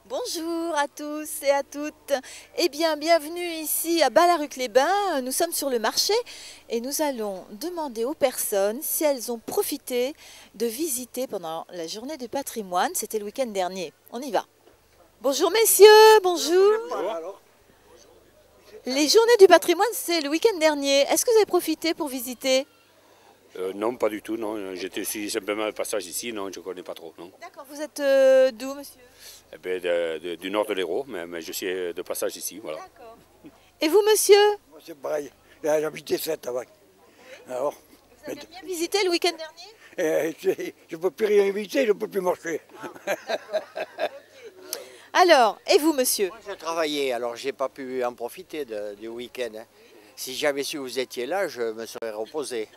Bonjour à tous et à toutes. Eh bien, bienvenue ici à Ballaruc-les-Bains. Nous sommes sur le marché et nous allons demander aux personnes si elles ont profité de visiter pendant la journée du patrimoine. C'était le week-end dernier. On y va. Bonjour messieurs, bonjour. Les journées du patrimoine, c'est le week-end dernier. Est-ce que vous avez profité pour visiter? Non, pas du tout, non. J'étais simplement de passage ici, non, je ne connais pas trop, non. D'accord, vous êtes d'où monsieur? Eh bien, du nord de l'Hérault, mais je suis de passage ici, voilà. D'accord. Et vous monsieur? Moi, c'est pareil. J'habitais 7 avant. Alors, Vous avez bien visité le week-end dernier? je ne peux plus rien visiter, je ne peux plus marcher. Alors, et vous monsieur? Moi, je travaillais, alors j'ai pas pu en profiter du week-end. Si j'avais su que vous étiez là, je me serais reposé.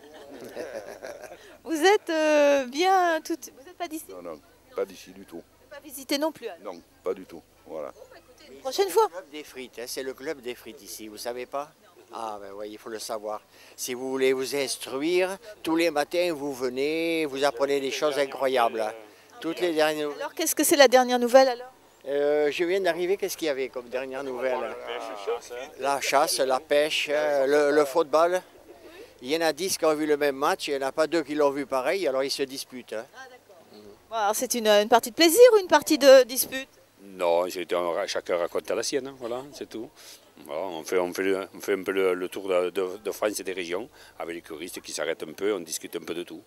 Vous êtes bien tout... Vous n'êtes pas d'ici? Non, pas d'ici du tout. Pas visité non plus alors. Non, pas du tout. Voilà. Une prochaine fois. Le club des frites, hein, c'est le club des frites ici, vous savez pas? Ah ben oui, il faut le savoir. Si vous voulez vous instruire, tous les matins vous venez, vous apprenez des choses incroyables. Toutes les dernières nouvelles. Alors qu'est-ce que c'est la dernière nouvelle alors? Je viens d'arriver, qu'est-ce qu'il y avait comme dernière nouvelle? La chasse, la pêche, le football. Il y en a 10 qui ont vu le même match, il n'y en a pas 2 qui l'ont vu pareil, alors ils se disputent. Hein. Bon, alors c'est une partie de plaisir ou une partie de dispute? Non, chacun raconte à la sienne, hein, voilà, c'est tout. Voilà, on fait un peu le tour de France et des régions, avec les choristes qui s'arrêtent un peu, on discute un peu de tout.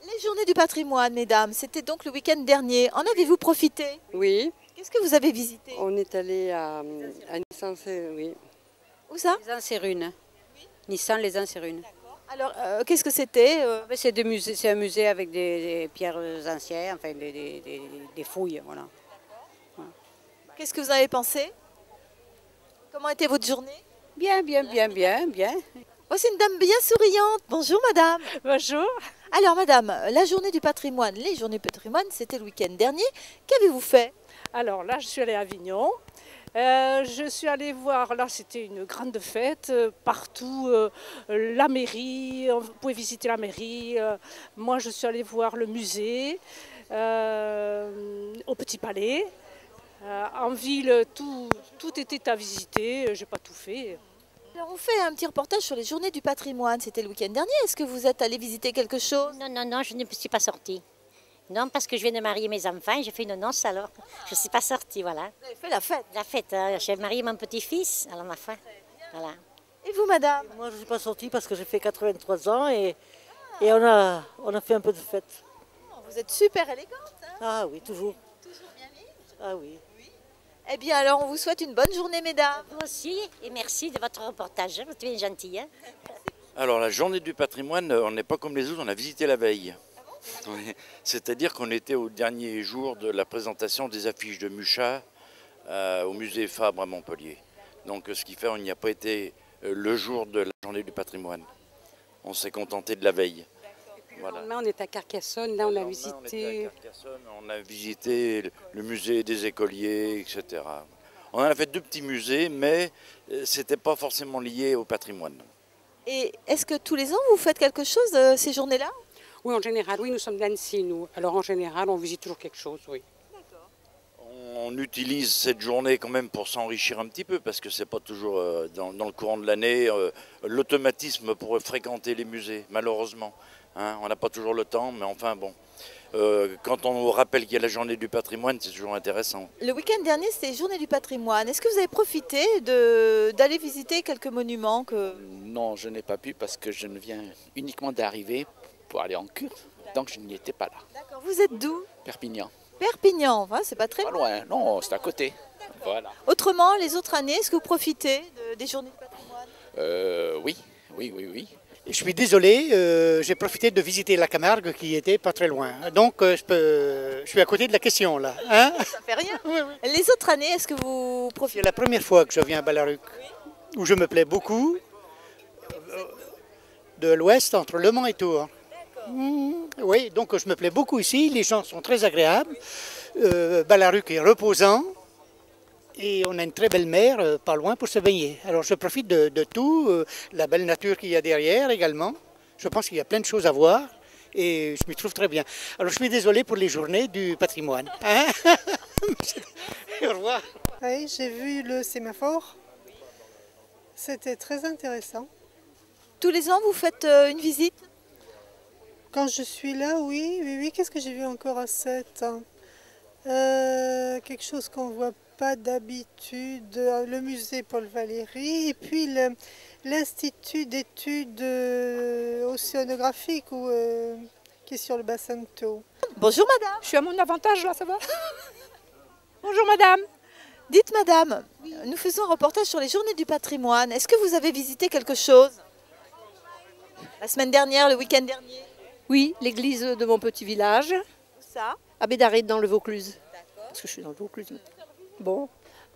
Les journées du patrimoine, mesdames, c'était donc le week-end dernier. En avez-vous profité? Oui, Qu'est-ce que vous avez visité? on est allé à Nissan, oui. Où ça? Les Ansérunes. Nissan Les Ansérunes. Alors, qu'est-ce que c'était? C'est un musée avec des pierres anciennes, enfin des fouilles, voilà. Qu'est-ce que vous en avez pensé? Comment était votre journée? Bien. Voici une dame bien souriante. Bonjour madame. Bonjour. Alors madame, la journée du patrimoine, les journées du patrimoine, c'était le week-end dernier. Qu'avez-vous fait? Alors là, je suis allée à Avignon. Je suis allée voir, là c'était une grande fête, partout, la mairie, vous pouvez visiter la mairie. Moi je suis allée voir le musée, au Petit Palais. En ville, tout était à visiter, j'ai pas tout fait. Alors on fait un petit reportage sur les journées du patrimoine, c'était le week-end dernier. Est-ce que vous êtes allé visiter quelque chose? Non, je ne suis pas sortie. Non, parce que je viens de marier mes enfants, j'ai fait une noce alors. Je ne suis pas sortie, voilà. Vous avez fait la fête? La fête, j'ai marié mon petit-fils, alors ma foi. Voilà. Et vous madame? Moi je ne suis pas sortie parce que j'ai fait 83 ans et on a fait un peu de fête. Vous êtes super élégante. Hein? Ah oui, toujours. Toujours bien mise. Ah oui. Eh bien alors on vous souhaite une bonne journée mesdames. Vous aussi, et merci de votre reportage, vous êtes bien gentil. Hein. Alors la journée du patrimoine, on n'est pas comme les autres, on a visité la veille. Oui. C'est-à-dire qu'on était au dernier jour de la présentation des affiches de Mucha au musée Fabre à Montpellier. Donc ce qui fait qu'on n'y a pas été le jour de la journée du patrimoine. On s'est contenté de la veille. Voilà. On est à Carcassonne, là on a visité... On a visité le musée des écoliers, etc. On en a fait 2 petits musées, mais ce n'était pas forcément lié au patrimoine. Et est-ce que tous les ans vous faites quelque chose ces journées-là? Oui, en général, oui, nous sommes d'Annecy, nous. Alors en général, on visite toujours quelque chose, oui. On utilise cette journée quand même pour s'enrichir un petit peu, parce que c'est pas toujours dans le courant de l'année l'automatisme pour fréquenter les musées, malheureusement. Hein, on n'a pas toujours le temps, mais enfin bon. Quand on nous rappelle qu'il y a la journée du patrimoine, c'est toujours intéressant. Le week-end dernier, c'était journée du patrimoine. Est-ce que vous avez profité d'aller visiter quelques monuments que... Non, je n'ai pas pu parce que je ne viens uniquement d'arriver pour aller en cure, donc je n'y étais pas là. D'accord, vous êtes d'où? Perpignan. Perpignan, hein, c'est pas très loin. Non, c'est à côté. Voilà. Autrement, les autres années, est-ce que vous profitez des journées du patrimoine? Oui. Je suis désolé, j'ai profité de visiter la Camargue qui était pas très loin. Donc je suis à côté de la question là. Hein? Ça fait rien. Oui. Les autres années, est-ce que vous profitez? C'est la première fois que je viens à Ballaruc, où je me plais beaucoup, de l'ouest entre Le Mans et Tours. Oui, donc je me plais beaucoup ici, les gens sont très agréables, Ballaruc est reposant. Et on a une très belle mer pas loin pour se baigner. Alors je profite de tout, la belle nature qu'il y a derrière également. Je pense qu'il y a plein de choses à voir et je m'y trouve très bien. Alors je suis désolé pour les journées du patrimoine. Hein? Au revoir. Oui, j'ai vu le sémaphore. C'était très intéressant. Tous les ans, vous faites une visite? Quand je suis là, oui. Qu'est-ce que j'ai vu encore à 7 ans? Quelque chose qu'on ne voit pas d'habitude, le musée Paul Valéry, et puis l'Institut d'études océanographiques qui est sur le bassin de Thau. Bonjour madame. Je suis à mon avantage là, ça va? Bonjour madame. Dites madame, nous faisons un reportage sur les journées du patrimoine. Est-ce que vous avez visité quelque chose? La semaine dernière, le week-end dernier? Oui, l'église de mon petit village. Où ça? À Bédaride, dans le Vaucluse. Parce que je suis dans le Vaucluse. Bon.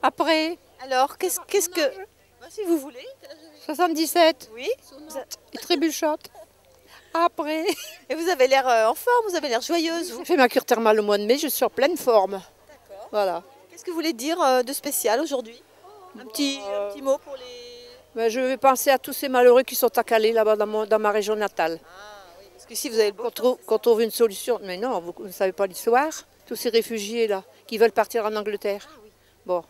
Après. Alors, qu'est-ce que... Si vous voulez. 77. Oui. Et Trébuchotte. Après. Et vous avez l'air en forme, vous avez l'air joyeuse. J'ai fait ma cure thermale au mois de mai, je suis en pleine forme. D'accord. Voilà. Qu'est-ce que vous voulez dire de spécial aujourd'hui? Un petit mot pour les... Ben, je vais penser à tous ces malheureux qui sont à Calais, là-bas dans ma région natale. Parce que si vous avez le quand on trouve une solution, mais non, vous ne savez pas l'histoire, tous ces réfugiés là, qui veulent partir en Angleterre. Bon,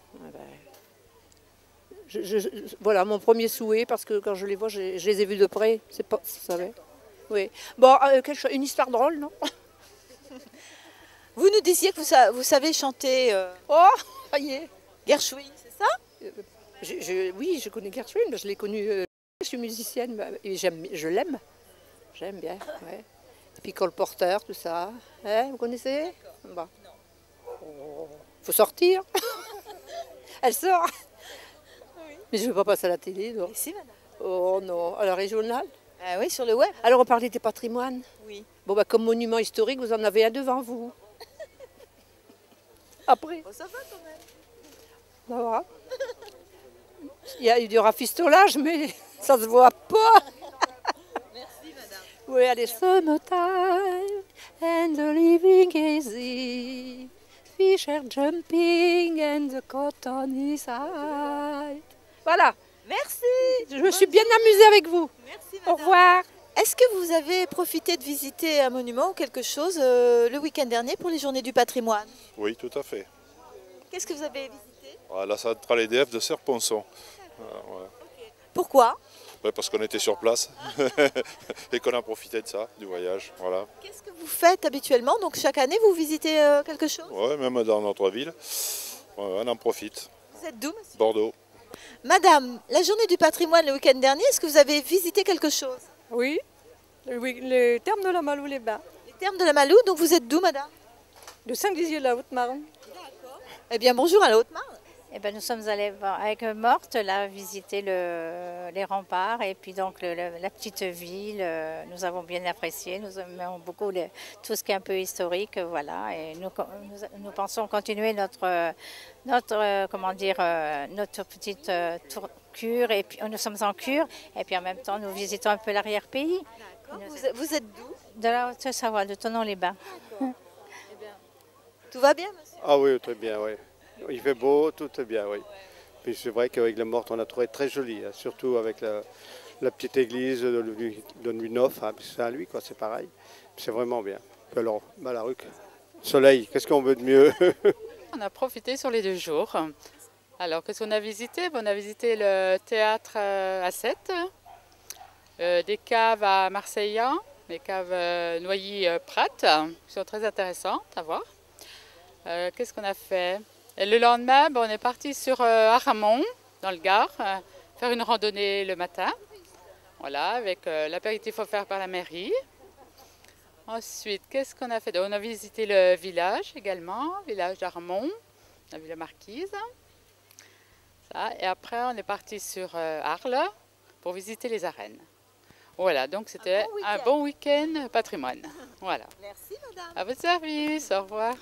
voilà mon premier souhait, parce que quand je les vois, je les ai vus de près, c'est pas, vous savez. Oui. Bon, une histoire drôle, non? Vous nous disiez que vous savez chanter... Oh, ça y est. Gershwin, c'est ça? Oui, je connais Gershwin, je l'ai connu, je suis musicienne, et je l'aime. J'aime bien, ouais. Et puis Cole Porter, tout ça. Hein, vous connaissez? Bon. Oh, faut sortir. Elle sort. Oui. Mais je ne veux pas passer à la télé, donc. Si, madame. Oh non, à la régionale? Oui, sur le web. Alors on parlait des patrimoines? Oui. Bon, bah, comme monument historique, vous en avez un devant vous. Après. Oh, ça va quand même. Ça va. Il y a eu du rafistolage, mais ça se voit pas. Merci, madame. Oui, allez. Summertime and the living easy, fish are jumping and the cotton is high. Voilà. Merci. Je me suis bien amusée avec vous. Merci, madame. Au revoir. Est-ce que vous avez profité de visiter un monument ou quelque chose le week-end dernier pour les journées du patrimoine? Oui, tout à fait. Qu'est-ce que vous avez visité? La centrale EDF de Serponçon. Voilà. Pourquoi? Parce qu'on était sur place et qu'on a profité de ça, du voyage. Voilà. Qu'est-ce que vous faites habituellement? Donc chaque année, vous visitez quelque chose? Oui, même dans notre ville, on en profite. Vous êtes d'où, monsieur? Bordeaux. Madame, la journée du patrimoine le week-end dernier, est-ce que vous avez visité quelque chose? Oui, les thermes de la Malou-les-Bains. Les thermes de la Malou, donc vous êtes d'où, madame? De Saint-Dizier, la Haute-Marne. D'accord. Eh bien, bonjour à la Haute-Marne. Eh ben, nous sommes allés avec Morte là, visiter les remparts et puis donc la petite ville. Nous avons bien apprécié, nous aimons beaucoup tout ce qui est un peu historique, voilà. Et nous pensons continuer notre petite cure, et puis nous sommes en cure et puis en même temps nous visitons un peu l'arrière-pays. Vous êtes d'où? De la Haute-Savoie, de Thonon-les-Bains. Tout va bien, monsieur? Ah oui, très bien, oui. Il fait beau, tout est bien, oui. Puis c'est vrai qu'avec la Morte, on a trouvé très joli, hein, surtout avec la petite église de Nuit Neuf, hein, c'est à lui, quoi, c'est pareil. C'est vraiment bien. Puis alors, Balaruc, soleil, qu'est-ce qu'on veut de mieux? On a profité sur les 2 jours. Alors, qu'est-ce qu'on a visité? On a visité le théâtre à Sète, des caves à Marseillan, les caves Noilly-Prat, qui sont très intéressantes à voir. Qu'est-ce qu'on a fait? Et le lendemain, on est parti sur Aramon, dans le Gard, faire une randonnée le matin, voilà, avec l'apéritif offert par la mairie. Ensuite, qu'est-ce qu'on a fait? On a visité le village également, village d'Aramon, on a vu la marquise. Ça, et après, on est parti sur Arles pour visiter les arènes. Voilà, donc c'était un bon week-end patrimoine. Voilà. Merci, madame. À votre service, au revoir.